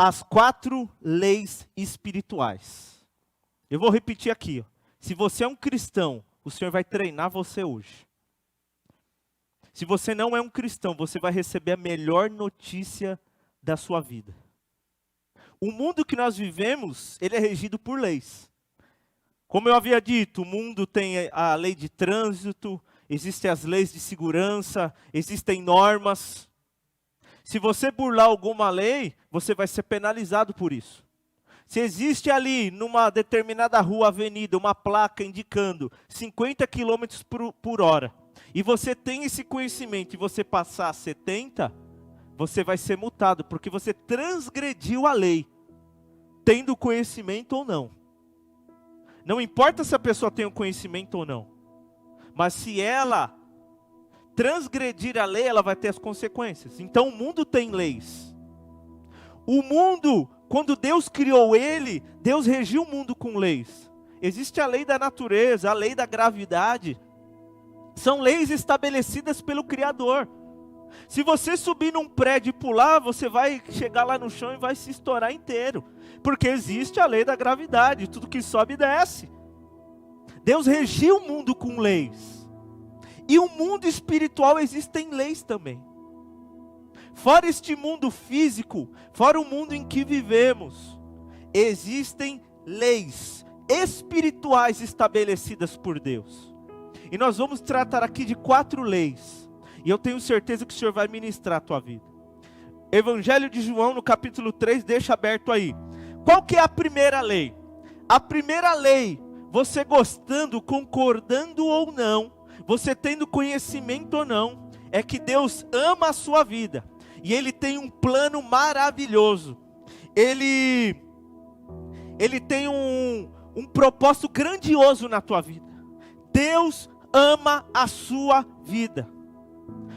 as 4 leis espirituais. Eu vou repetir aqui. Se você é um cristão, o Senhor vai treinar você hoje. Se você não é um cristão, você vai receber a melhor notícia da sua vida. O mundo que nós vivemos, ele é regido por leis. Como eu havia dito, o mundo tem a lei de trânsito, existem as leis de segurança, existem normas. Se você burlar alguma lei, você vai ser penalizado por isso. Se existe ali, numa determinada rua, avenida, uma placa indicando 50 km por hora, e você tem esse conhecimento e você passar a 70, você vai ser multado, porque você transgrediu a lei, tendo conhecimento ou não. Não importa se a pessoa tem o conhecimento ou não, mas se ela transgredir a lei, ela vai ter as consequências. Então o mundo tem leis. O mundo, quando Deus criou ele, Deus regiu o mundo com leis. Existe a lei da natureza, a lei da gravidade. São leis estabelecidas pelo Criador. Se você subir num prédio e pular, você vai chegar lá no chão e vai se estourar inteiro. Porque existe a lei da gravidade, tudo que sobe desce. Deus regiu o mundo com leis. E o mundo espiritual existem leis também. Fora este mundo físico, fora o mundo em que vivemos, existem leis espirituais estabelecidas por Deus. E nós vamos tratar aqui de 4 leis. E eu tenho certeza que o Senhor vai ministrar a tua vida. Evangelho de João, no capítulo 3, deixa aberto aí. Qual que é a primeira lei? A primeira lei, você gostando, concordando ou não, você tendo conhecimento ou não, é que Deus ama a sua vida. E Ele tem um plano maravilhoso. Ele tem um propósito grandioso na tua vida. Deus ama a sua vida.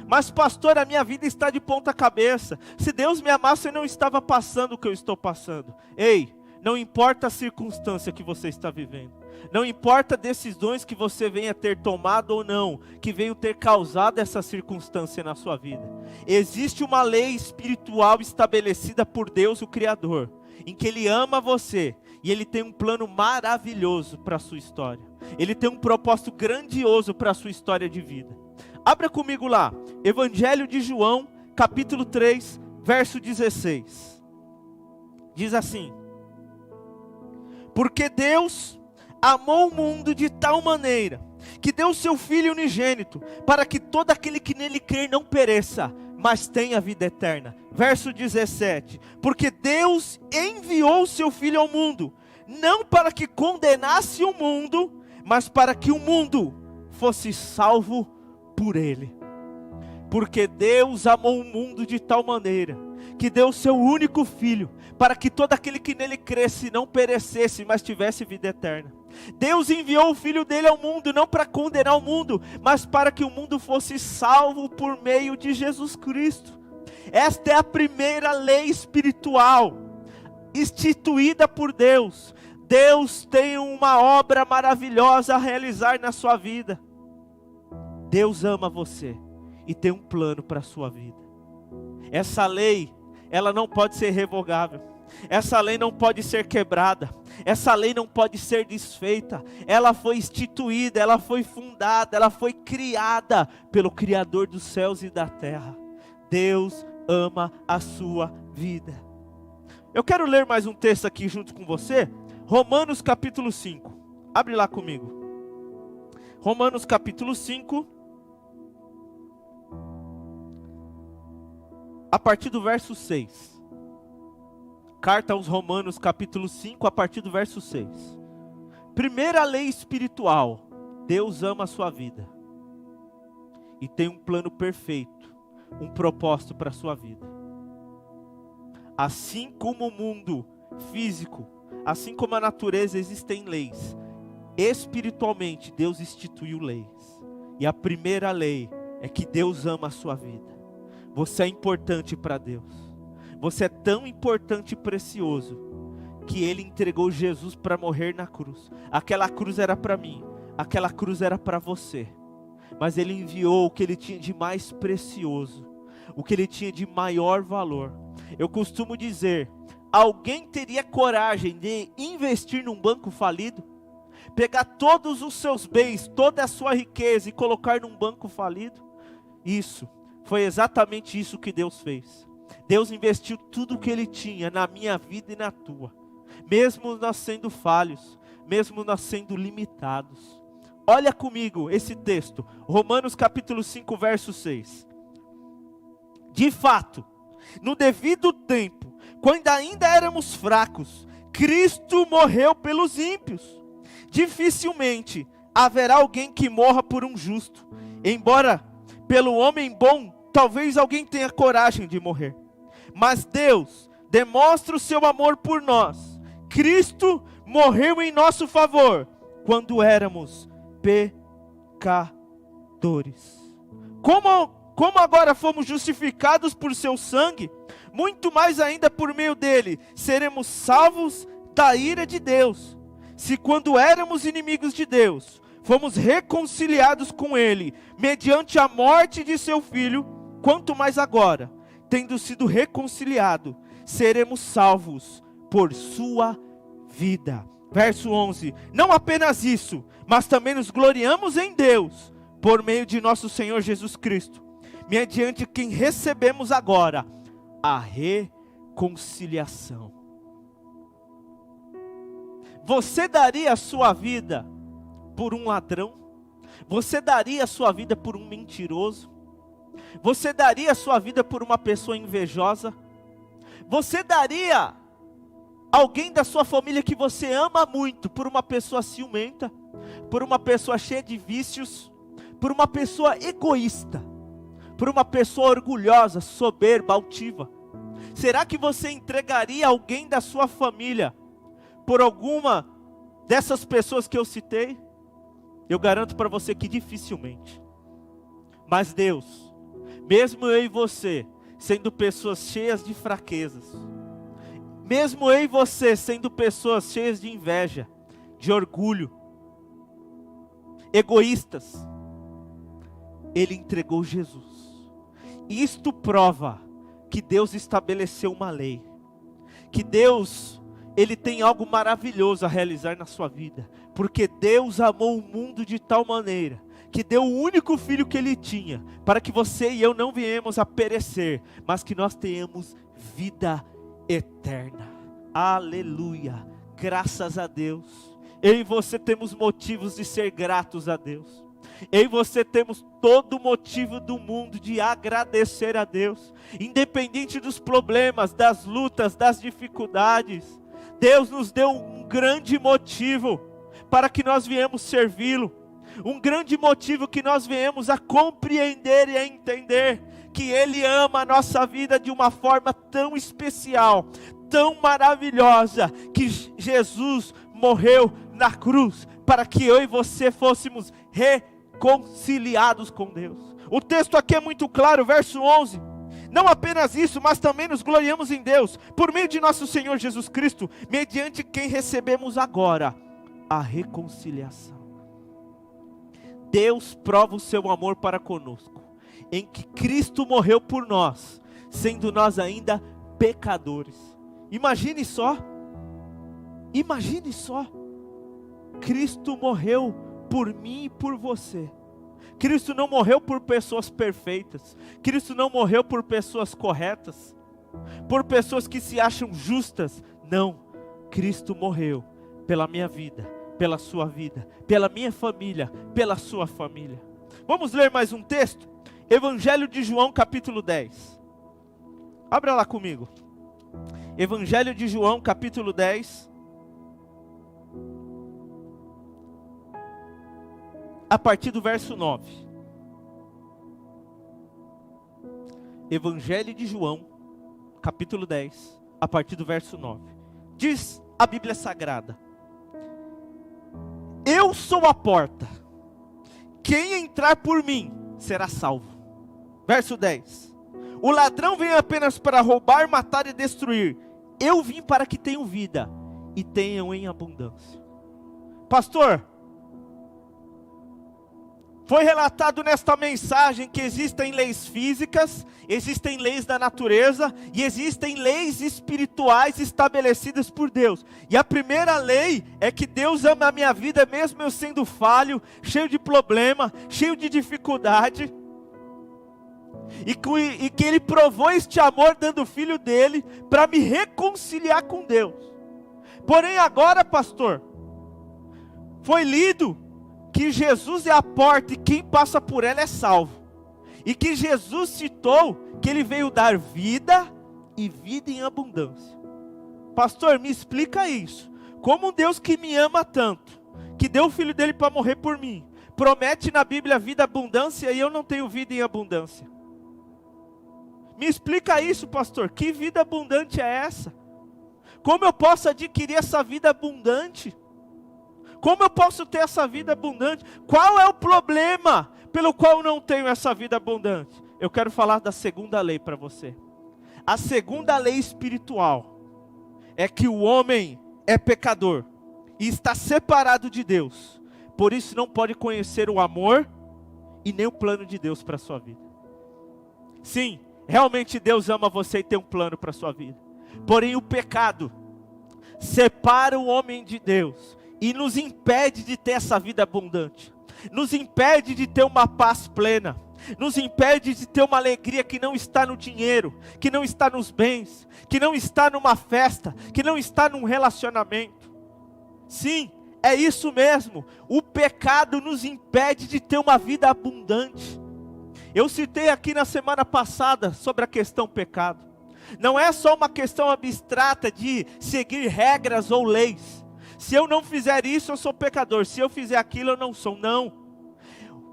Mas pastor, a minha vida está de ponta cabeça. Se Deus me amasse, eu não estava passando o que eu estou passando. Ei, não importa a circunstância que você está vivendo. Não importa decisões que você venha ter tomado ou não, que venham ter causado essa circunstância na sua vida. Existe uma lei espiritual estabelecida por Deus, o Criador, em que Ele ama você e Ele tem um plano maravilhoso para a sua história. Ele tem um propósito grandioso para a sua história de vida. Abra comigo lá, Evangelho de João, capítulo 3, verso 16. Diz assim: porque Deus amou o mundo de tal maneira, que deu o seu Filho unigênito, para que todo aquele que nele crer não pereça, mas tenha vida eterna. Verso 17, porque Deus enviou o seu Filho ao mundo, não para que condenasse o mundo, mas para que o mundo fosse salvo por ele. Porque Deus amou o mundo de tal maneira, que deu o seu único Filho, para que todo aquele que nele cresce não perecesse, mas tivesse vida eterna. Deus enviou o Filho dele ao mundo, não para condenar o mundo, mas para que o mundo fosse salvo por meio de Jesus Cristo. Esta é a primeira lei espiritual, instituída por Deus. Deus tem uma obra maravilhosa a realizar na sua vida. Deus ama você e tem um plano para a sua vida. Essa lei, ela não pode ser revogável. Essa lei não pode ser quebrada. Essa lei não pode ser desfeita. Ela foi instituída, ela foi fundada, ela foi criada pelo Criador dos céus e da terra. Deus ama a sua vida. Eu quero ler mais um texto aqui junto com você. Romanos capítulo 5. Abre lá comigo. Romanos capítulo 5. A partir do verso 6. Carta aos Romanos, capítulo 5, a partir do verso 6. Primeira lei espiritual. Deus ama a sua vida. E tem um plano perfeito, um propósito para a sua vida. Assim como o mundo físico, assim como a natureza, existem leis. Espiritualmente, Deus instituiu leis. E a primeira lei é que Deus ama a sua vida. Você é importante para Deus. Você é tão importante e precioso que Ele entregou Jesus para morrer na cruz. Aquela cruz era para mim, aquela cruz era para você. Mas Ele enviou o que Ele tinha de mais precioso, o que Ele tinha de maior valor. Eu costumo dizer, alguém teria coragem de investir num banco falido? Pegar todos os seus bens, toda a sua riqueza e colocar num banco falido? Isso, foi exatamente isso que Deus fez. Deus investiu tudo o que Ele tinha na minha vida e na tua. Mesmo nós sendo falhos, mesmo nós sendo limitados. Olha comigo esse texto, Romanos capítulo 5, verso 6. De fato, no devido tempo, quando ainda éramos fracos, Cristo morreu pelos ímpios. Dificilmente haverá alguém que morra por um justo, embora pelo homem bom, talvez alguém tenha coragem de morrer. Mas Deus demonstra o seu amor por nós. Cristo morreu em nosso favor, quando éramos pecadores. Como agora fomos justificados por seu sangue, muito mais ainda por meio dele, seremos salvos da ira de Deus. Se quando éramos inimigos de Deus, fomos reconciliados com ele, mediante a morte de seu filho, quanto mais agora, tendo sido reconciliado, seremos salvos por sua vida. Verso 11, não apenas isso, mas também nos gloriamos em Deus, por meio de nosso Senhor Jesus Cristo, mediante quem recebemos agora a reconciliação. Você daria a sua vida por um ladrão? Você daria a sua vida por um mentiroso? Você daria a sua vida por uma pessoa invejosa? Você daria alguém da sua família que você ama muito por uma pessoa ciumenta? Por uma pessoa cheia de vícios? Por uma pessoa egoísta? Por uma pessoa orgulhosa, soberba, altiva? Será que você entregaria alguém da sua família por alguma dessas pessoas que eu citei? Eu garanto para você que dificilmente. Mas Deus, mesmo eu e você, sendo pessoas cheias de fraquezas, mesmo eu e você sendo pessoas cheias de inveja, de orgulho, egoístas, Ele entregou Jesus. Isto prova que Deus estabeleceu uma lei, que Deus, Ele tem algo maravilhoso a realizar na sua vida, porque Deus amou o mundo de tal maneira, que deu o único filho que Ele tinha, para que você e eu não venhamos a perecer, mas que nós tenhamos vida eterna. Aleluia, graças a Deus. Eu e você temos motivos de ser gratos a Deus. Eu e você temos todo o motivo do mundo de agradecer a Deus, independente dos problemas, das lutas, das dificuldades. Deus nos deu um grande motivo para que nós viemos servi-lo, um grande motivo que nós viemos a compreender e a entender que Ele ama a nossa vida de uma forma tão especial, tão maravilhosa, que Jesus morreu na cruz para que eu e você fôssemos reconciliados com Deus. O texto aqui é muito claro, verso 11. Não apenas isso, mas também nos gloriamos em Deus, por meio de nosso Senhor Jesus Cristo, mediante quem recebemos agora a reconciliação. Deus prova o seu amor para conosco, em que Cristo morreu por nós, sendo nós ainda pecadores. Imagine só, Cristo morreu por mim e por você. Cristo não morreu por pessoas perfeitas, Cristo não morreu por pessoas corretas, por pessoas que se acham justas. Não, Cristo morreu pela minha vida, pela sua vida, pela minha família, pela sua família. Vamos ler mais um texto? Evangelho de João capítulo 10. Abra lá comigo. Evangelho de João capítulo 10. A partir do verso 9. Evangelho de João, capítulo 10, a partir do verso 9. Diz a Bíblia Sagrada: eu sou a porta, quem entrar por mim será salvo. Verso 10. O ladrão vem apenas para roubar, matar e destruir. Eu vim para que tenham vida e tenham em abundância. Pastor, Foi relatado nesta mensagem que existem leis físicas, existem leis da natureza e existem leis espirituais estabelecidas por Deus. E a primeira lei é que Deus ama a minha vida mesmo eu sendo falho, cheio de problema, cheio de dificuldade. E que Ele provou este amor dando o Filho dele para me reconciliar com Deus. Porém agora, pastor, foi lido que Jesus é a porta e quem passa por ela é salvo. E que Jesus citou que Ele veio dar vida e vida em abundância. Pastor, me explica isso. Como um Deus que me ama tanto, que deu o Filho dele para morrer por mim, promete na Bíblia vida e abundância e eu não tenho vida em abundância? Me explica isso, pastor. Que vida abundante é essa? Como eu posso adquirir essa vida abundante? Como eu posso ter essa vida abundante? Qual é o problema pelo qual eu não tenho essa vida abundante? Eu quero falar da segunda lei para você. A segunda lei espiritual é que o homem é pecador e está separado de Deus. Por isso não pode conhecer o amor e nem o plano de Deus para a sua vida. Sim, realmente Deus ama você e tem um plano para a sua vida. Porém o pecado separa o homem de Deus e nos impede de ter essa vida abundante. Nos impede de ter uma paz plena. Nos impede de ter uma alegria que não está no dinheiro, que não está nos bens, que não está numa festa, que não está num relacionamento. Sim, é isso mesmo. O pecado nos impede de ter uma vida abundante. Eu citei aqui na semana passada sobre a questão pecado. Não é só uma questão abstrata de seguir regras ou leis. Se eu não fizer isso, eu sou pecador. Se eu fizer aquilo, eu não sou. Não.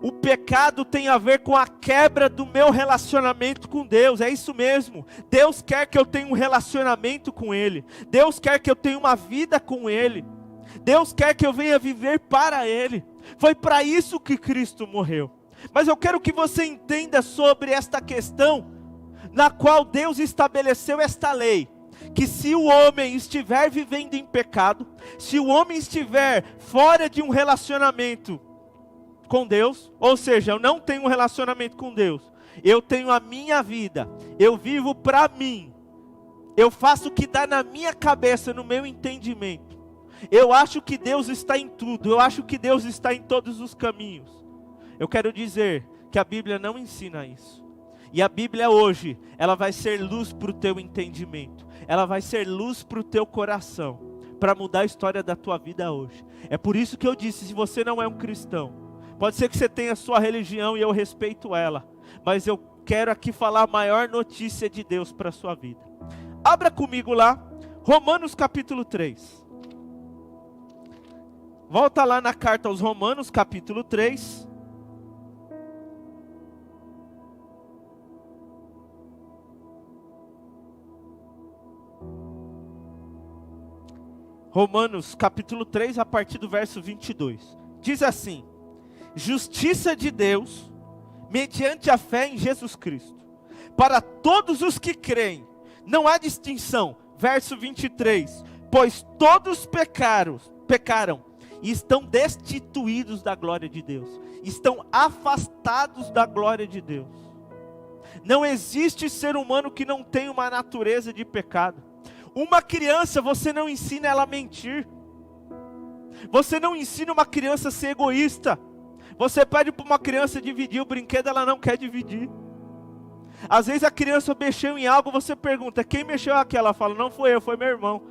O pecado tem a ver com a quebra do meu relacionamento com Deus. É isso mesmo. Deus quer que eu tenha um relacionamento com Ele. Deus quer que eu tenha uma vida com Ele. Deus quer que eu venha viver para Ele. Foi para isso que Cristo morreu. Mas eu quero que você entenda sobre esta questão, na qual Deus estabeleceu esta lei. Que se o homem estiver vivendo em pecado, se o homem estiver fora de um relacionamento com Deus, ou seja, eu não tenho um relacionamento com Deus, eu tenho a minha vida, eu vivo para mim, eu faço o que dá na minha cabeça, no meu entendimento, eu acho que Deus está em tudo, eu acho que Deus está em todos os caminhos. Eu quero dizer que a Bíblia não ensina isso. E a Bíblia hoje, ela vai ser luz para o teu entendimento. Ela vai ser luz para o teu coração. Para mudar a história da tua vida hoje. É por isso que eu disse, se você não é um cristão, pode ser que você tenha a sua religião e eu respeito ela. Mas eu quero aqui falar a maior notícia de Deus para a sua vida. Abra comigo lá, Romanos capítulo 3. Volta lá na carta aos Romanos capítulo 3. Romanos capítulo 3, a partir do verso 22. Diz assim: justiça de Deus, mediante a fé em Jesus Cristo, para todos os que creem, não há distinção. Verso 23, pois todos pecaram e estão destituídos da glória de Deus, estão afastados da glória de Deus. Não existe ser humano que não tenha uma natureza de pecado. Uma criança, você não ensina ela a mentir. Você não ensina uma criança a ser egoísta. Você pede para uma criança dividir o brinquedo, ela não quer dividir. Às vezes a criança mexeu em algo, você pergunta, quem mexeu aqui? Ela fala, não foi eu, foi meu irmão.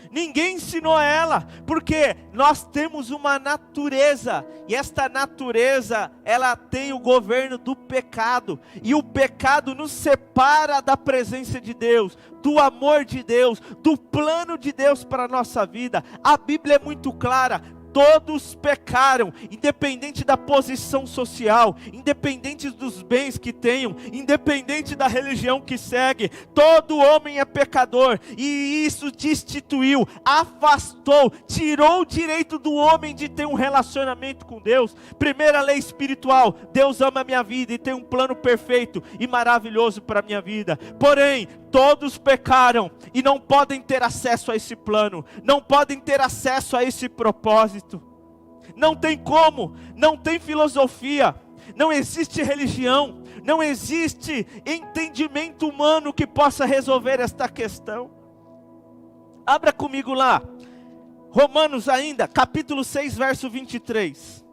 Ninguém ensinou ela, porque nós temos uma natureza, e esta natureza, ela tem o governo do pecado, e o pecado nos separa da presença de Deus, do amor de Deus, do plano de Deus para a nossa vida. A Bíblia é muito clara. Todos pecaram, independente da posição social, independente dos bens que tenham, independente da religião que segue. Todo homem é pecador, e isso destituiu, afastou, tirou o direito do homem de ter um relacionamento com Deus. Primeira lei espiritual: Deus ama a minha vida e tem um plano perfeito e maravilhoso para a minha vida. Porém, todos pecaram e não podem ter acesso a esse plano, não podem ter acesso a esse propósito. Não tem como, não tem filosofia, não existe religião, não existe entendimento humano que possa resolver esta questão. Abra comigo lá, Romanos ainda, capítulo 6, verso 23.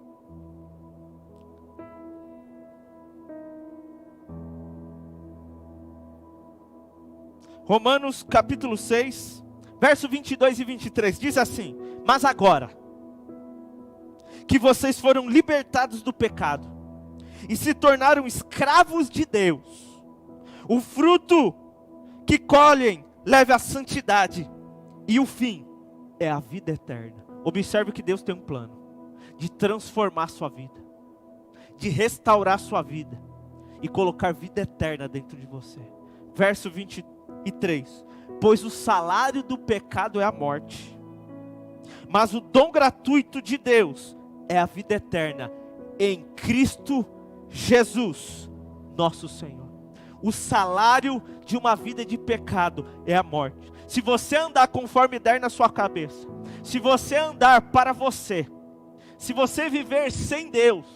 Romanos capítulo 6, verso 22 e 23, diz assim: mas agora, que vocês foram libertados do pecado, e se tornaram escravos de Deus, o fruto que colhem leve à santidade, e o fim é a vida eterna. Observe que Deus tem um plano, de transformar a sua vida, de restaurar a sua vida, e colocar vida eterna dentro de você. Verso 23, pois o salário do pecado é a morte, mas o dom gratuito de Deus é a vida eterna, em Cristo Jesus, nosso Senhor. O salário de uma vida de pecado é a morte. Se você andar conforme der na sua cabeça, se você andar para você, se você viver sem Deus,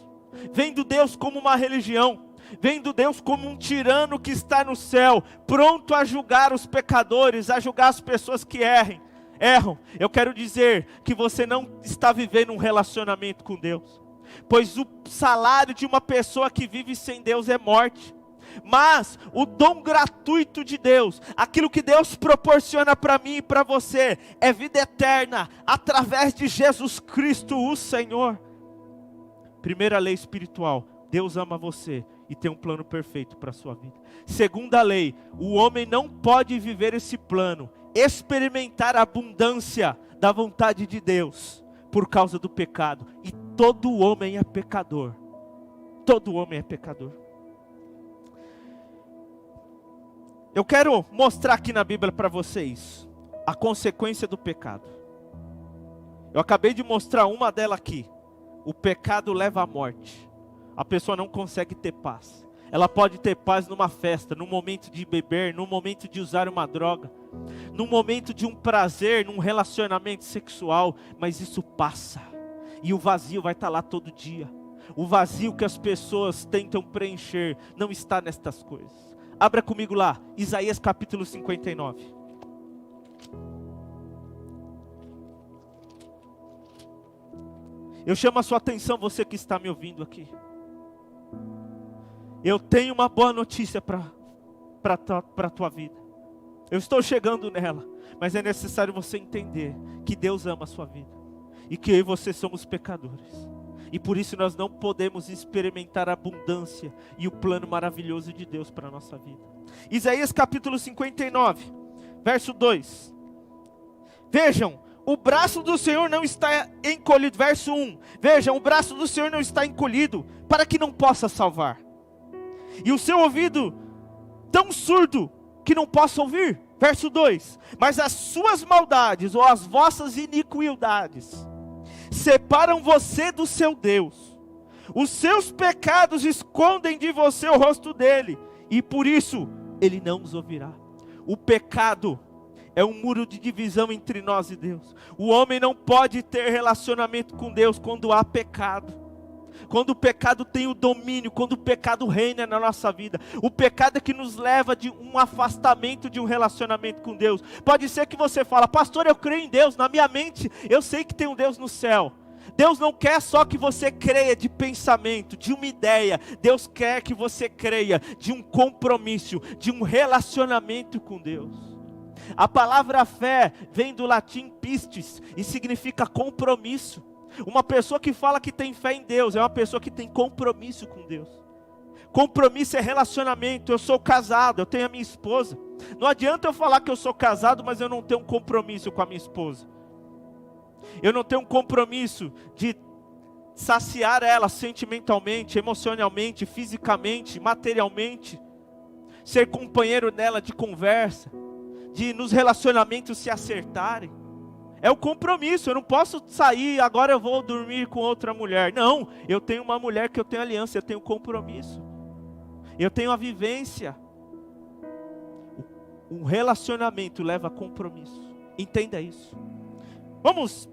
vendo Deus como uma religião, vendo Deus como um tirano que está no céu, pronto a julgar os pecadores, a julgar as pessoas que erram, eu quero dizer que você não está vivendo um relacionamento com Deus, pois o salário de uma pessoa que vive sem Deus é morte, mas o dom gratuito de Deus, aquilo que Deus proporciona para mim e para você, é vida eterna, através de Jesus Cristo o Senhor. Primeira lei espiritual: Deus ama você e tem um plano perfeito para a sua vida. Segunda lei: o homem não pode viver esse plano, experimentar a abundância da vontade de Deus, por causa do pecado. E todo homem é pecador. Todo homem é pecador. Eu quero mostrar aqui na Bíblia para vocês a consequência do pecado. Eu acabei de mostrar uma delas aqui. O pecado leva à morte. A pessoa não consegue ter paz. Ela pode ter paz numa festa, num momento de beber, num momento de usar uma droga, num momento de um prazer, num relacionamento sexual, mas isso passa. E o vazio vai estar lá todo dia. O vazio que as pessoas tentam preencher não está nestas coisas. Abra comigo lá, Isaías capítulo 59. Eu chamo a sua atenção, você que está me ouvindo aqui. Eu tenho uma boa notícia para a tua vida. Eu estou chegando nela, mas é necessário você entender que Deus ama a sua vida. E que eu e você somos pecadores. E por isso nós não podemos experimentar a abundância e o plano maravilhoso de Deus para a nossa vida. Isaías capítulo 59, verso 2. Vejam, o braço do Senhor não está encolhido. Verso 1. Vejam, o braço do Senhor não está encolhido para que não possa salvar. E o seu ouvido tão surdo que não possa ouvir. Verso 2. Mas as suas maldades ou as vossas iniquidades separam você do seu Deus. Os seus pecados escondem de você o rosto dele, e por isso ele não os ouvirá. O pecado é um muro de divisão entre nós e Deus. O homem não pode ter relacionamento com Deus quando há pecado. Quando o pecado tem o domínio, quando o pecado reina na nossa vida. O pecado é que nos leva de um afastamento de um relacionamento com Deus. Pode ser que você fala: pastor, eu creio em Deus, na minha mente eu sei que tem um Deus no céu. Deus não quer só que você creia de pensamento, de uma ideia. Deus quer que você creia de um compromisso, de um relacionamento com Deus. A palavra fé vem do latim pistis e significa compromisso. Uma pessoa que fala que tem fé em Deus é uma pessoa que tem compromisso com Deus. Compromisso é relacionamento. Eu sou casado, eu tenho a minha esposa. Não adianta eu falar que eu sou casado, mas eu não tenho um compromisso com a minha esposa. Eu não tenho um compromisso de saciar ela sentimentalmente, emocionalmente, fisicamente, materialmente. Ser companheiro dela de conversa, de nos relacionamentos se acertarem. É o compromisso. Eu não posso sair, agora eu vou dormir com outra mulher. Não, eu tenho uma mulher que eu tenho aliança, eu tenho compromisso. Eu tenho a vivência. Um relacionamento leva a compromisso. Entenda isso. Vamos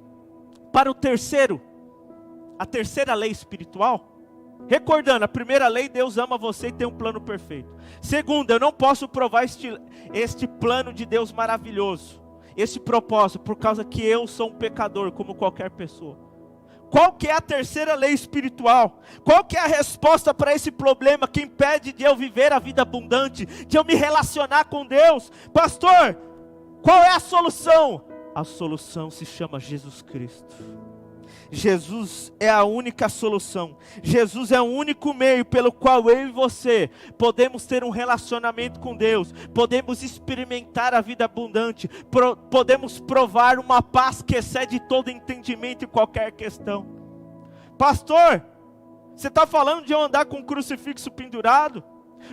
para o terceiro a terceira lei espiritual? Recordando, a primeira lei, Deus ama você e tem um plano perfeito. Segunda, eu não posso provar este plano de Deus maravilhoso, este propósito, por causa que eu sou um pecador, como qualquer pessoa. Qual que é a terceira lei espiritual? Qual que é a resposta para esse problema que impede de eu viver a vida abundante, de eu me relacionar com Deus? Pastor, qual é a solução? A solução se chama Jesus Cristo. Jesus é a única solução. Jesus é o único meio pelo qual eu e você podemos ter um relacionamento com Deus, podemos experimentar a vida abundante, podemos provar uma paz que excede todo entendimento e qualquer questão. Pastor, você está falando de eu andar com um crucifixo pendurado?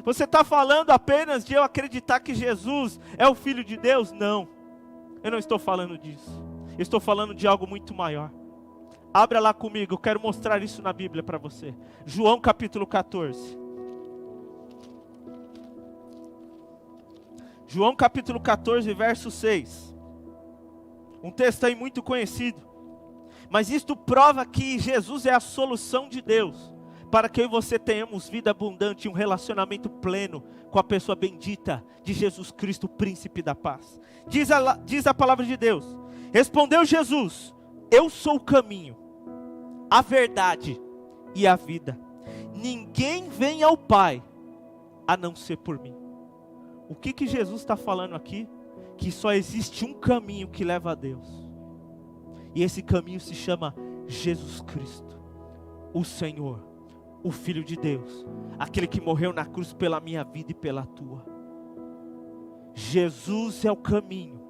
Você está falando apenas de eu acreditar que Jesus é o Filho de Deus? Não, eu não estou falando disso. Eu estou falando de algo muito maior. Abra lá comigo, eu quero mostrar isso na Bíblia para você. João capítulo 14. João capítulo 14, verso 6. Um texto aí muito conhecido. Mas isto prova que Jesus é a solução de Deus, para que eu e você tenhamos vida abundante e um relacionamento pleno com a pessoa bendita de Jesus Cristo, príncipe da paz. Diz a palavra de Deus. Respondeu Jesus: eu sou o caminho, a verdade e a vida. Ninguém vem ao Pai a não ser por mim. O que Jesus está falando aqui? Que só existe um caminho que leva a Deus. E esse caminho se chama Jesus Cristo, o Senhor, o Filho de Deus, aquele que morreu na cruz pela minha vida e pela tua. Jesus é o caminho,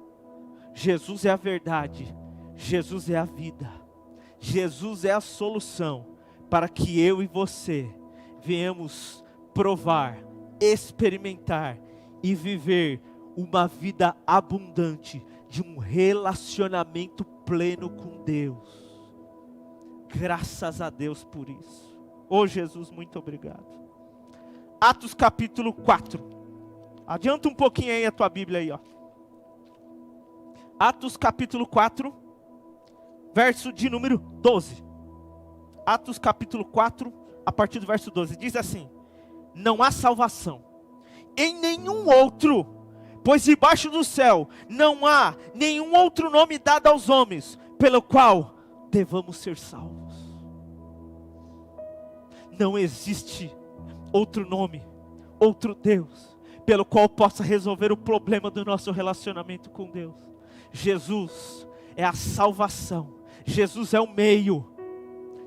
Jesus é a verdade, Jesus é a vida. Jesus é a solução para que eu e você venhamos provar, experimentar e viver uma vida abundante de um relacionamento pleno com Deus. Graças a Deus por isso. Oh Jesus, muito obrigado. Atos capítulo 4. Adianta um pouquinho aí a tua Bíblia aí, ó. Atos capítulo 4. Verso de número 12. Atos capítulo 4, a partir do verso 12. Diz assim: não há salvação em nenhum outro, pois debaixo do céu não há nenhum outro nome dado aos homens, pelo qual devamos ser salvos. Não existe outro nome, outro Deus, pelo qual possa resolver o problema do nosso relacionamento com Deus. Jesus é a salvação. Jesus é o meio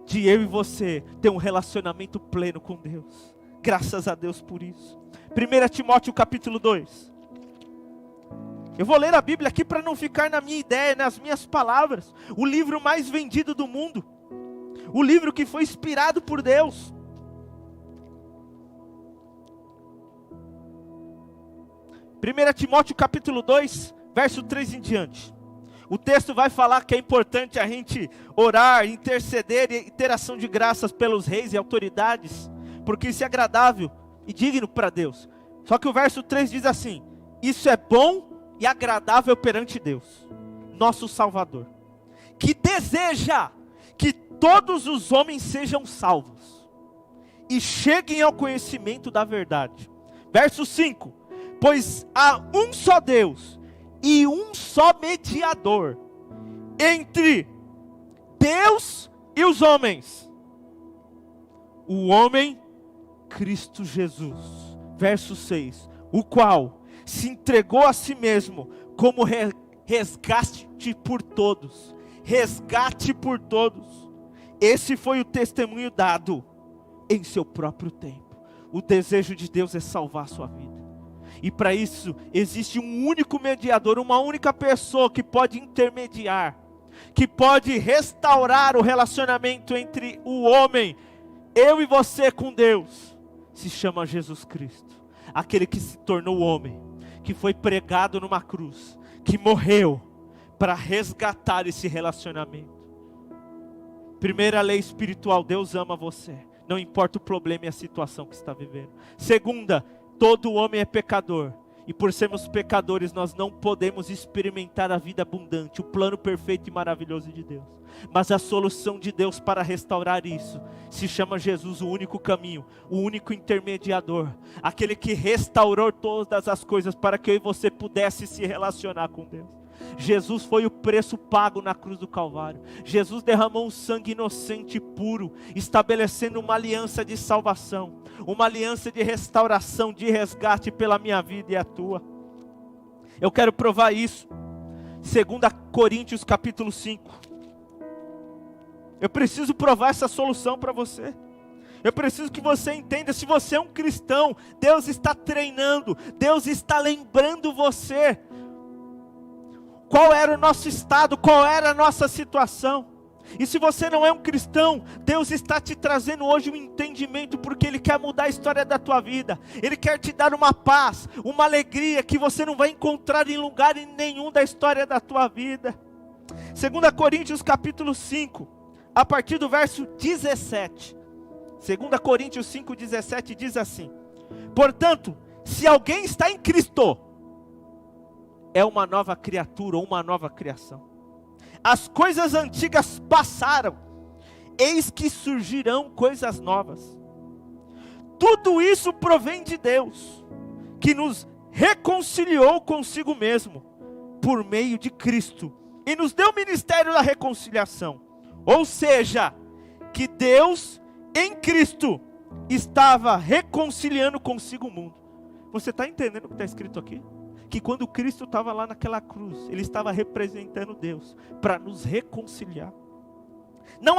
de eu e você ter um relacionamento pleno com Deus. Graças a Deus por isso. 1 Timóteo capítulo 2. Eu vou ler a Bíblia aqui para não ficar na minha ideia, nas minhas palavras. O livro mais vendido do mundo. O livro que foi inspirado por Deus. 1 Timóteo capítulo 2, verso 3 em diante. O texto vai falar que é importante a gente orar, interceder e ter ação de graças pelos reis e autoridades, porque isso é agradável e digno para Deus. Só que o verso 3 diz assim: isso é bom e agradável perante Deus, nosso Salvador, que deseja que todos os homens sejam salvos e cheguem ao conhecimento da verdade. Verso 5: pois há um só Deus e um só mediador entre Deus e os homens, o homem Cristo Jesus. Verso 6: o qual se entregou a si mesmo como resgate por todos. Resgate por todos. Esse foi o testemunho dado em seu próprio tempo. O desejo de Deus é salvar a sua vida. E para isso existe um único mediador, uma única pessoa que pode intermediar, que pode restaurar o relacionamento entre o homem, eu e você, com Deus. Se chama Jesus Cristo, aquele que se tornou homem, que foi pregado numa cruz, que morreu para resgatar esse relacionamento. Primeira lei espiritual: Deus ama você, não importa o problema e a situação que está vivendo. Segunda, todo homem é pecador E por sermos pecadores, nós não podemos experimentar a vida abundante, o plano perfeito e maravilhoso de Deus. Mas a solução de Deus para restaurar isso se chama Jesus, o único caminho, o único intermediador, aquele que restaurou todas as coisas para que eu e você pudesse se relacionar com Deus. Jesus foi o preço pago na cruz do Calvário. Jesus derramou um sangue inocente e puro, estabelecendo uma aliança de salvação, uma aliança de restauração, de resgate pela minha vida e a tua. Eu quero provar isso. 2 Coríntios capítulo 5. Eu preciso provar essa solução para você. Eu preciso que você entenda, se você é um cristão, Deus está treinando, Deus está lembrando você qual era o nosso estado, qual era a nossa situação. E se você não é um cristão, Deus está te trazendo hoje um entendimento, porque Ele quer mudar a história da tua vida. Ele quer te dar uma paz, uma alegria que você não vai encontrar em lugar nenhum da história da tua vida. 2 Coríntios capítulo 5, a partir do verso 17. 2 Coríntios 5, 17 diz assim: portanto, se alguém está em Cristo, é uma nova criatura ou uma nova criação. As coisas antigas passaram, eis que surgirão coisas novas. Tudo isso provém de Deus, que nos reconciliou consigo mesmo, por meio de Cristo, e nos deu o ministério da reconciliação. Ou seja, que Deus em Cristo estava reconciliando consigo o mundo. Você está entendendo o que está escrito aqui? Que quando Cristo estava lá naquela cruz, Ele estava representando Deus, para nos reconciliar. Não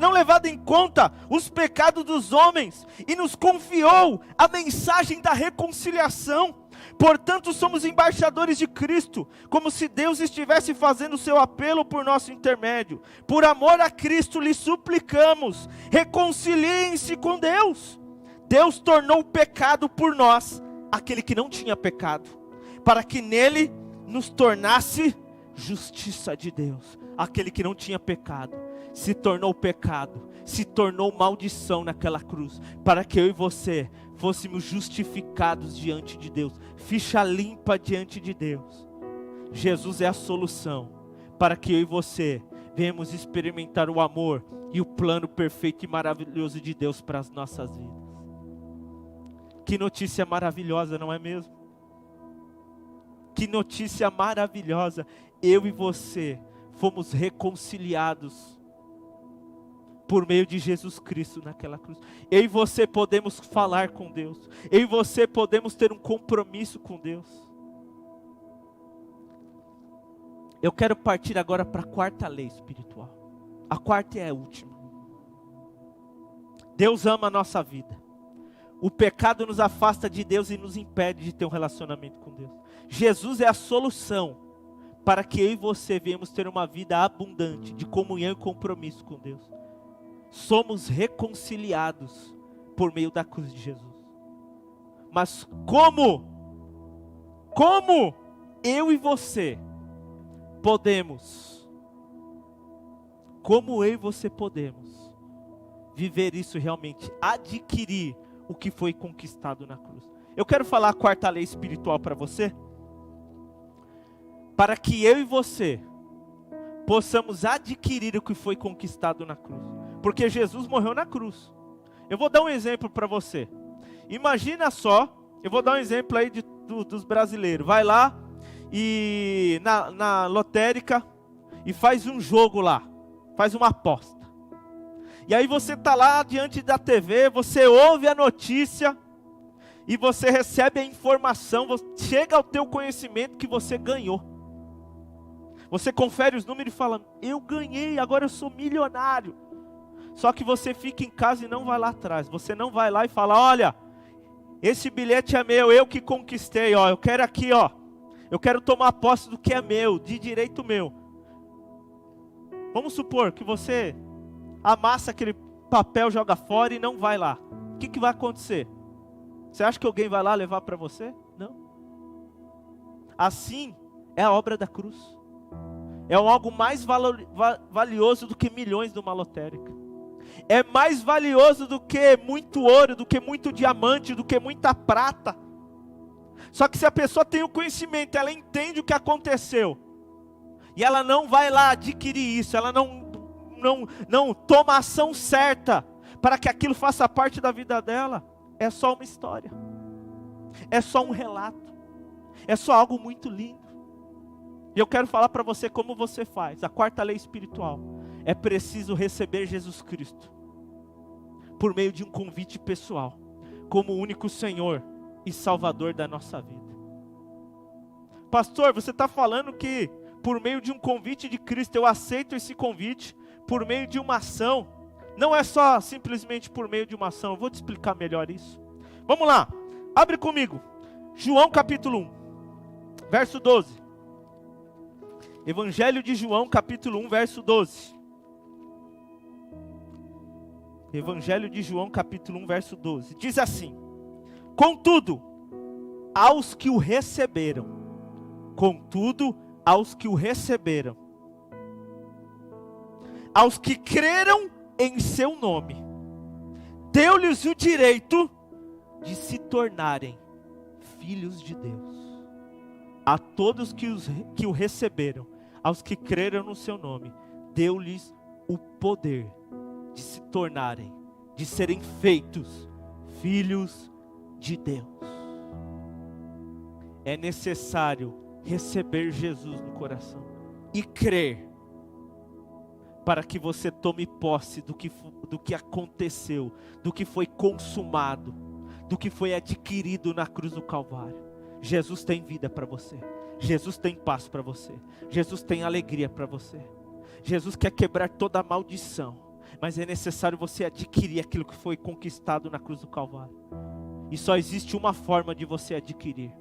levado em conta os pecados dos homens, e nos confiou a mensagem da reconciliação. Portanto, somos embaixadores de Cristo, como se Deus estivesse fazendo o seu apelo por nosso intermédio. Por amor a Cristo, lhe suplicamos, reconciliem-se com Deus. Deus tornou o pecado por nós, aquele que não tinha pecado, para que nele nos tornasse justiça de Deus. Aquele que não tinha pecado, se tornou pecado, se tornou maldição naquela cruz, para que eu e você fôssemos justificados diante de Deus, ficha limpa diante de Deus. Jesus é a solução, para que eu e você venhamos experimentar o amor e o plano perfeito e maravilhoso de Deus para as nossas vidas. Que notícia maravilhosa, não é mesmo? Que notícia maravilhosa, eu e você fomos reconciliados por meio de Jesus Cristo naquela cruz. Eu e você podemos falar com Deus, eu e você podemos ter um compromisso com Deus. Eu quero partir agora para a quarta lei espiritual. A quarta é a última. Deus ama a nossa vida. O pecado nos afasta de Deus e nos impede de ter um relacionamento com Deus. Jesus é a solução para que eu e você venhamos ter uma vida abundante de comunhão e compromisso com Deus. Somos reconciliados por meio da cruz de Jesus. Mas como eu e você podemos viver isso realmente, adquirir o que foi conquistado na cruz? Eu quero falar a quarta lei espiritual para você, para que eu e você possamos adquirir o que foi conquistado na cruz. Porque Jesus morreu na cruz. Eu vou dar um exemplo para você. Imagina só, eu vou dar um exemplo aí dos brasileiros. Vai lá e na lotérica e faz um jogo lá, faz uma aposta. E aí você está lá diante da TV, você ouve a notícia e você recebe a informação, chega ao teu conhecimento que você ganhou. Você confere os números e fala: eu ganhei, agora eu sou milionário. Só que você fica em casa e não vai lá atrás. Você não vai lá e fala: olha, esse bilhete é meu, eu que conquistei, ó, eu quero aqui, ó. Eu quero tomar posse do que é meu, de direito meu. Vamos supor que você amassa aquele papel, joga fora e não vai lá. O que vai acontecer? Você acha que alguém vai lá levar para você? Não. Assim é a obra da cruz. É algo mais valioso do que milhões de uma lotérica. É mais valioso do que muito ouro, do que muito diamante, do que muita prata. Só que se a pessoa tem o conhecimento, ela entende o que aconteceu, e ela não vai lá adquirir isso, ela não toma a ação certa para que aquilo faça parte da vida dela, é só uma história, é só um relato, é só algo muito lindo. E eu quero falar para você como você faz. A quarta lei espiritual: é preciso receber Jesus Cristo por meio de um convite pessoal, como o único Senhor e Salvador da nossa vida. Pastor, você está falando que por meio de um convite de Cristo eu aceito esse convite, por meio de uma ação. Não é só simplesmente por meio de uma ação. Eu vou te explicar melhor isso. Vamos lá, abre comigo João capítulo 1, verso 12. Evangelho de João capítulo 1, verso 12. Evangelho de João capítulo 1, verso 12. Diz assim: contudo, aos que o receberam, aos que creram em seu nome, deu-lhes o direito de se tornarem filhos de Deus. A todos que o receberam, aos que creram no seu nome, deu-lhes o poder de se tornarem, de serem feitos filhos de Deus. É necessário receber Jesus no coração e crer, para que você tome posse do que aconteceu, do que foi consumado, do que foi adquirido na cruz do Calvário. Jesus tem vida para você, Jesus tem paz para você, Jesus tem alegria para você. Jesus quer quebrar toda a maldição, mas é necessário você adquirir aquilo que foi conquistado na cruz do Calvário. E só existe uma forma de você adquirir: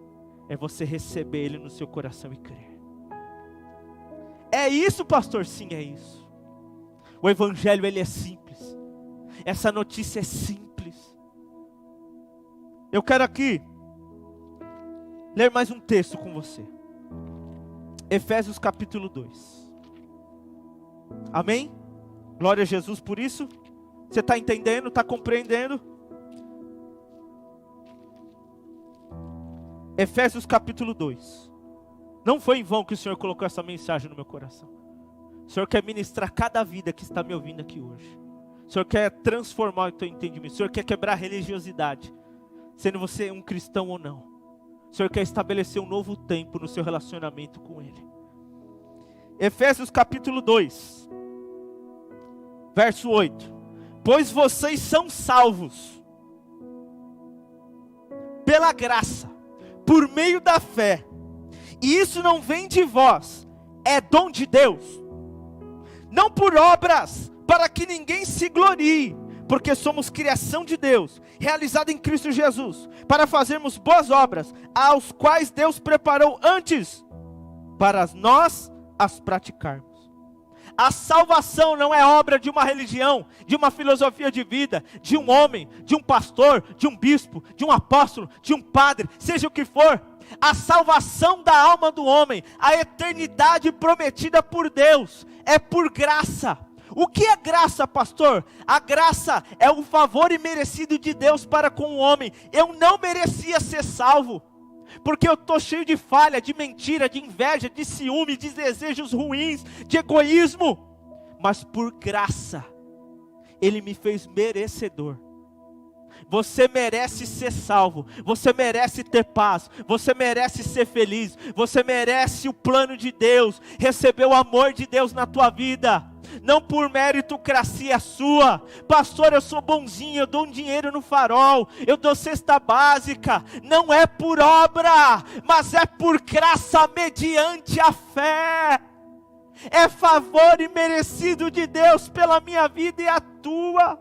é você receber Ele no seu coração e crer. É isso, pastor? Sim, é isso. O Evangelho, ele é simples. Essa notícia é simples. Eu quero aqui ler mais um texto com você. Efésios capítulo 2. Amém? Glória a Jesus por isso. Você está entendendo? Está compreendendo? Efésios capítulo 2. Não foi em vão que o Senhor colocou essa mensagem no meu coração. O Senhor quer ministrar cada vida que está me ouvindo aqui hoje. O Senhor quer transformar o teu entendimento. O Senhor quer quebrar a religiosidade, sendo você um cristão ou não. O Senhor quer estabelecer um novo tempo no seu relacionamento com Ele. Efésios capítulo 2, verso 8. Pois vocês são salvos pela graça, por meio da fé. E isso não vem de vós, é dom de Deus. Não por obras, para que ninguém se glorie, porque somos criação de Deus, realizada em Cristo Jesus, para fazermos boas obras, aos quais Deus preparou antes, para nós as praticarmos. A salvação não é obra de uma religião, de uma filosofia de vida, de um homem, de um pastor, de um bispo, de um apóstolo, de um padre, seja o que for. A salvação da alma do homem, a eternidade prometida por Deus, é por graça. O que é graça, pastor? A graça é o favor imerecido de Deus para com o homem. Eu não merecia ser salvo, porque eu estou cheio de falha, de mentira, de inveja, de ciúme, de desejos ruins, de egoísmo. Mas por graça, Ele me fez merecedor. Você merece ser salvo, você merece ter paz, você merece ser feliz, você merece o plano de Deus, receber o amor de Deus na tua vida. Não por meritocracia sua. Pastor, eu sou bonzinho, eu dou um dinheiro no farol, eu dou cesta básica. Não é por obra, mas é por graça mediante a fé. É favor imerecido de Deus pela minha vida e a tua.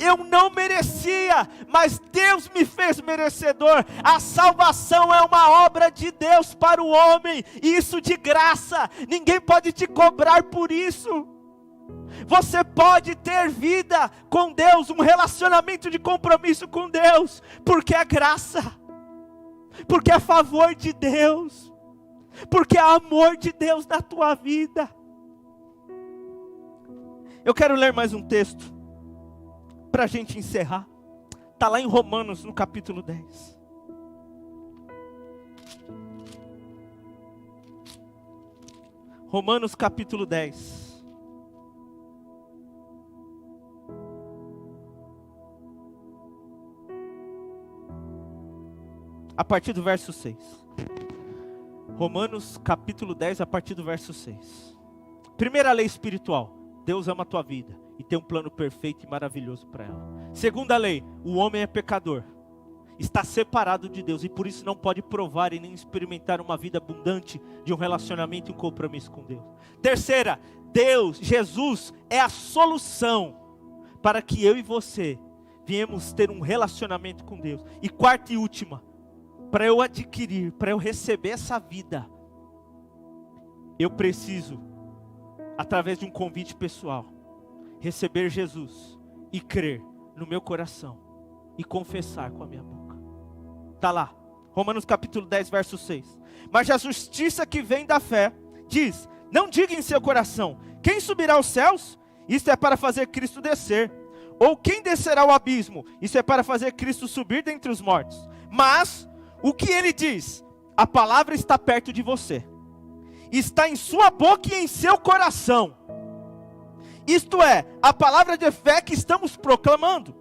Eu não merecia, mas Deus me fez merecedor. A salvação é uma obra de Deus para o homem, e isso de graça. Ninguém pode te cobrar por isso. Você pode ter vida com Deus, um relacionamento de compromisso com Deus, porque é graça, porque é favor de Deus, porque é amor de Deus na tua vida. Eu quero ler mais um texto para a gente encerrar. Está lá em Romanos, no capítulo 10. Romanos capítulo 10. A partir do verso 6. Romanos capítulo 10, a partir do verso 6. Primeira lei espiritual: Deus ama a tua vida e tem um plano perfeito e maravilhoso para ela. Segunda lei: o homem é pecador, está separado de Deus e por isso não pode provar e nem experimentar uma vida abundante de um relacionamento e um compromisso com Deus. Terceira: Jesus é a solução para que eu e você viemos ter um relacionamento com Deus. E quarta e última: para eu adquirir, para eu receber essa vida, eu preciso, através de um convite pessoal, receber Jesus e crer no meu coração e confessar com a minha boca. Está lá, Romanos capítulo 10, verso 6. Mas a justiça que vem da fé diz: não diga em seu coração, quem subirá aos céus? Isto é para fazer Cristo descer. Ou quem descerá ao abismo? Isso é para fazer Cristo subir dentre os mortos. Mas o que ele diz? A palavra está perto de você, está em sua boca e em seu coração. Isto é, a palavra de fé que estamos proclamando.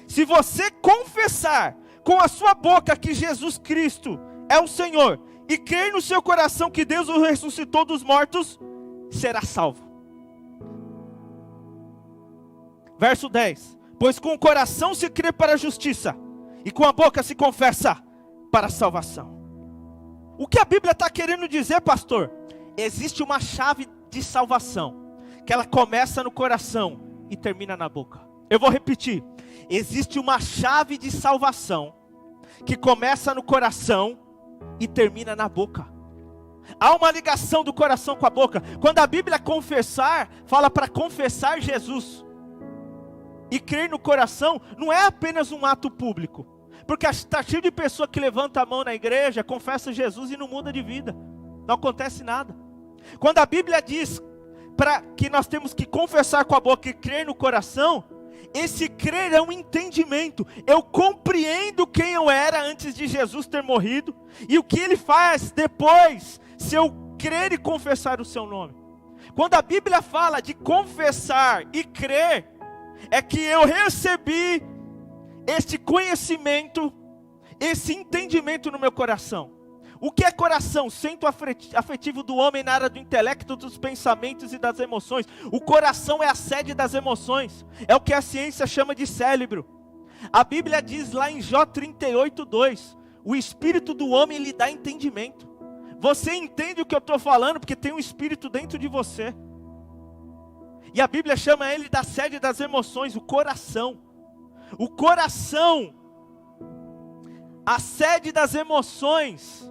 Se você confessar com a sua boca que Jesus Cristo é o Senhor, e crer no seu coração que Deus o ressuscitou dos mortos, será salvo. Verso 10. Pois com o coração se crê para a justiça, e com a boca se confessa para a salvação. O que a Bíblia está querendo dizer, pastor? Existe uma chave de salvação, que ela começa no coração e termina na boca. Eu vou repetir. Existe uma chave de salvação, que começa no coração e termina na boca. Há uma ligação do coração com a boca. Quando a Bíblia confessar, fala para confessar Jesus. E crer no coração não é apenas um ato público. Porque está cheio de pessoa que levanta a mão na igreja, confessa Jesus e não muda de vida. Não acontece nada. Quando a Bíblia diz que nós temos que confessar com a boca e crer no coração, esse crer é um entendimento. Eu compreendo quem eu era antes de Jesus ter morrido, e o que Ele faz depois, se eu crer e confessar o seu nome. Quando a Bíblia fala de confessar e crer, é que eu recebi este conhecimento, esse entendimento no meu coração. O que é coração? Centro afetivo do homem na área do intelecto, dos pensamentos e das emoções. O coração é a sede das emoções. É o que a ciência chama de cérebro. A Bíblia diz lá em Jó 38:2, o espírito do homem lhe dá entendimento. Você entende o que eu estou falando porque tem um espírito dentro de você. E a Bíblia chama ele da sede das emoções, o coração. O coração, a sede das emoções,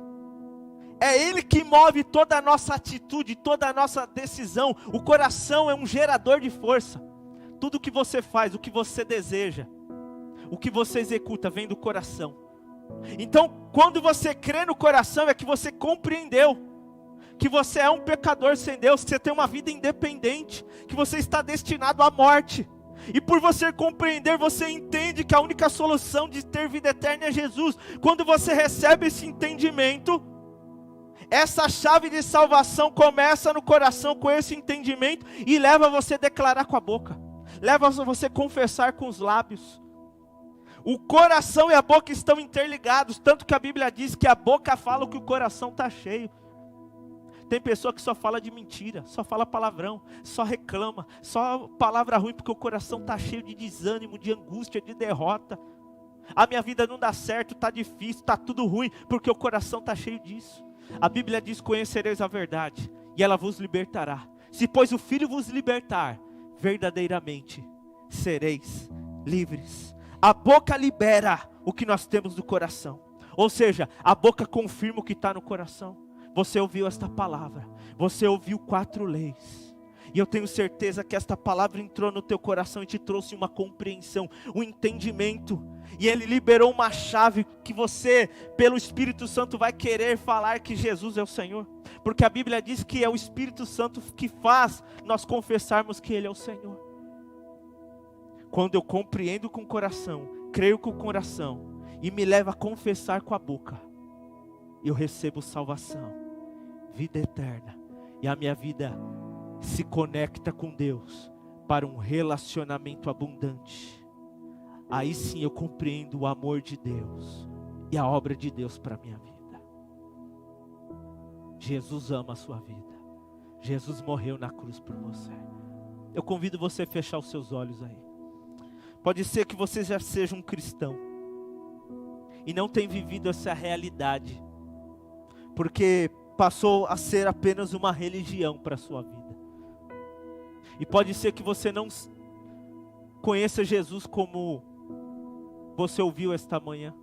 é ele que move toda a nossa atitude, toda a nossa decisão. O coração é um gerador de força. Tudo o que você faz, o que você deseja, o que você executa, vem do coração. Então, quando você crê no coração, é que você compreendeu que você é um pecador sem Deus, que você tem uma vida independente, que você está destinado à morte. E por você compreender, você entende que a única solução de ter vida eterna é Jesus. Quando você recebe esse entendimento, essa chave de salvação começa no coração com esse entendimento e leva você a declarar com a boca, leva você a confessar com os lábios. O coração e a boca estão interligados, tanto que a Bíblia diz que a boca fala o que o coração está cheio. Tem pessoa que só fala de mentira, só fala palavrão, só reclama, só palavra ruim porque o coração está cheio de desânimo, de angústia, de derrota. A minha vida não dá certo, está difícil, está tudo ruim, porque o coração está cheio disso. A Bíblia diz: conhecereis a verdade, e ela vos libertará. Se pois o Filho vos libertar, verdadeiramente sereis livres. A boca libera o que nós temos no coração. Ou seja, a boca confirma o que está no coração. Você ouviu esta palavra, você ouviu 4 leis, e eu tenho certeza que esta palavra entrou no teu coração e te trouxe uma compreensão, um entendimento, e Ele liberou uma chave que você, pelo Espírito Santo, vai querer falar que Jesus é o Senhor, porque a Bíblia diz que é o Espírito Santo que faz nós confessarmos que Ele é o Senhor. Quando eu compreendo com o coração, creio com o coração, e me leva a confessar com a boca, eu recebo salvação, vida eterna e a minha vida se conecta com Deus para um relacionamento abundante, aí sim eu compreendo o amor de Deus e a obra de Deus para a minha vida. Jesus ama a sua vida. Jesus morreu na cruz por você. Eu convido você a fechar os seus olhos aí. Pode ser que você já seja um cristão e não tenha vivido essa realidade, porque passou a ser apenas uma religião para a sua vida. E pode ser que você não conheça Jesus como você ouviu esta manhã,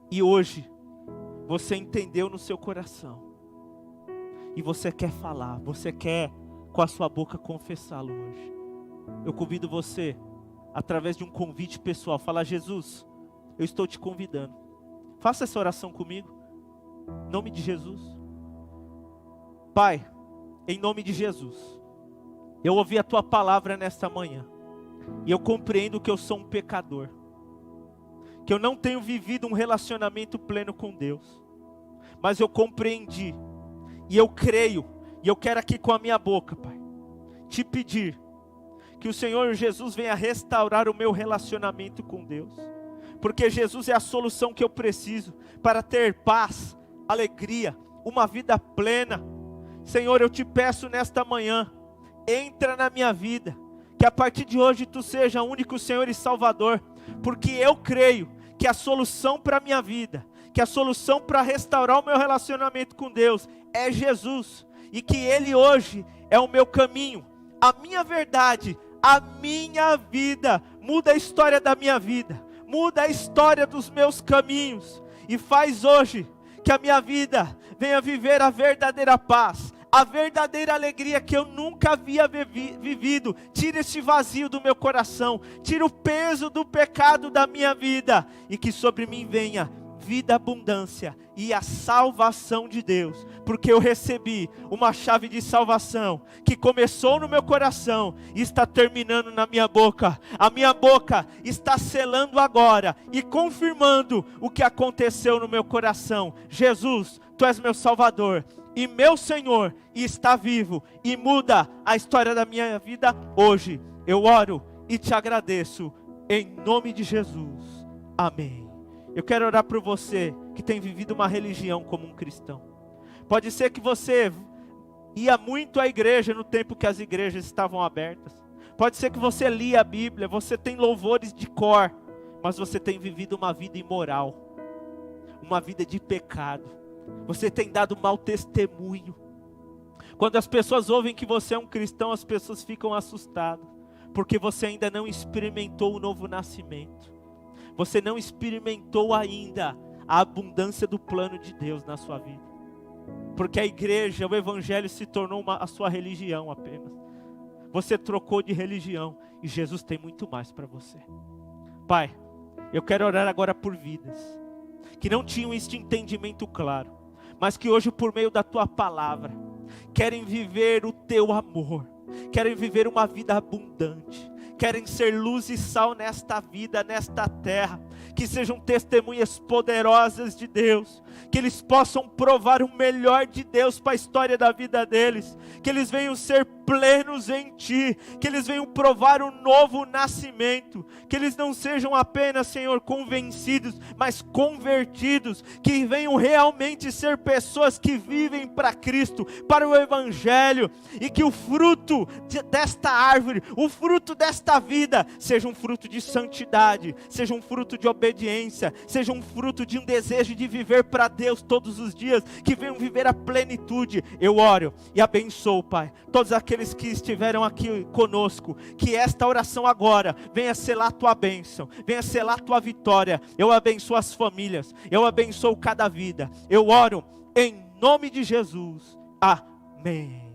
e hoje você entendeu no seu coração, e você quer falar, você quer com a sua boca confessá-lo hoje. Eu convido você, através de um convite pessoal, falar: Jesus, eu estou te convidando. Faça essa oração comigo, em nome de Jesus. Pai, em nome de Jesus, eu ouvi a tua palavra nesta manhã, e eu compreendo que eu sou um pecador, que eu não tenho vivido um relacionamento pleno com Deus, mas eu compreendi, e eu creio, e eu quero aqui com a minha boca, Pai, te pedir que o Senhor Jesus venha restaurar o meu relacionamento com Deus, porque Jesus é a solução que eu preciso para ter paz, alegria, uma vida plena. Senhor, eu te peço nesta manhã, entra na minha vida, que a partir de hoje tu seja o único Senhor e Salvador, porque eu creio que a solução para a minha vida, que a solução para restaurar o meu relacionamento com Deus é Jesus, e que Ele hoje é o meu caminho, a minha verdade, a minha vida. Muda a história da minha vida, muda a história dos meus caminhos, e faz hoje que a minha vida venha viver a verdadeira paz, a verdadeira alegria que eu nunca havia vivido. Tira esse vazio do meu coração, tira o peso do pecado da minha vida, e que sobre mim venha vida, abundância e a salvação de Deus, porque eu recebi uma chave de salvação que começou no meu coração e está terminando na minha boca. A minha boca está selando agora e confirmando o que aconteceu no meu coração. Jesus, tu és meu Salvador e meu Senhor, e está vivo, e muda a história da minha vida hoje. Eu oro e te agradeço, em nome de Jesus, amém. Eu quero orar por você que tem vivido uma religião como um cristão. Pode ser que você ia muito à igreja no tempo que as igrejas estavam abertas. Pode ser que você lia a Bíblia, você tem louvores de cor, mas você tem vivido uma vida imoral, uma vida de pecado. Você tem dado mau testemunho. Quando as pessoas ouvem que você é um cristão, as pessoas ficam assustadas, porque você ainda não experimentou o novo nascimento. Você não experimentou ainda a abundância do plano de Deus na sua vida. Porque a igreja, o evangelho se tornou a sua religião apenas. Você trocou de religião e Jesus tem muito mais para você. Pai, eu quero orar agora por vidas que não tinham este entendimento claro, mas que hoje, por meio da tua palavra, querem viver o teu amor, querem viver uma vida abundante, querem ser luz e sal nesta vida, nesta terra, que sejam testemunhas poderosas de Deus, que eles possam provar o melhor de Deus para a história da vida deles, que eles venham ser plenos em Ti, que eles venham provar o novo nascimento, que eles não sejam apenas, Senhor, convencidos, mas convertidos, que venham realmente ser pessoas que vivem para Cristo, para o Evangelho, e que o fruto desta árvore, o fruto desta vida, seja um fruto de santidade, seja um fruto de obediência, seja um fruto de um desejo de viver para Deus todos os dias, que venham viver a plenitude. Eu oro e abençoo, Pai, todos aqueles que estiveram aqui conosco, que esta oração agora venha selar a tua bênção, venha selar a tua vitória. Eu abençoo as famílias, eu abençoo cada vida. Eu oro em nome de Jesus, amém.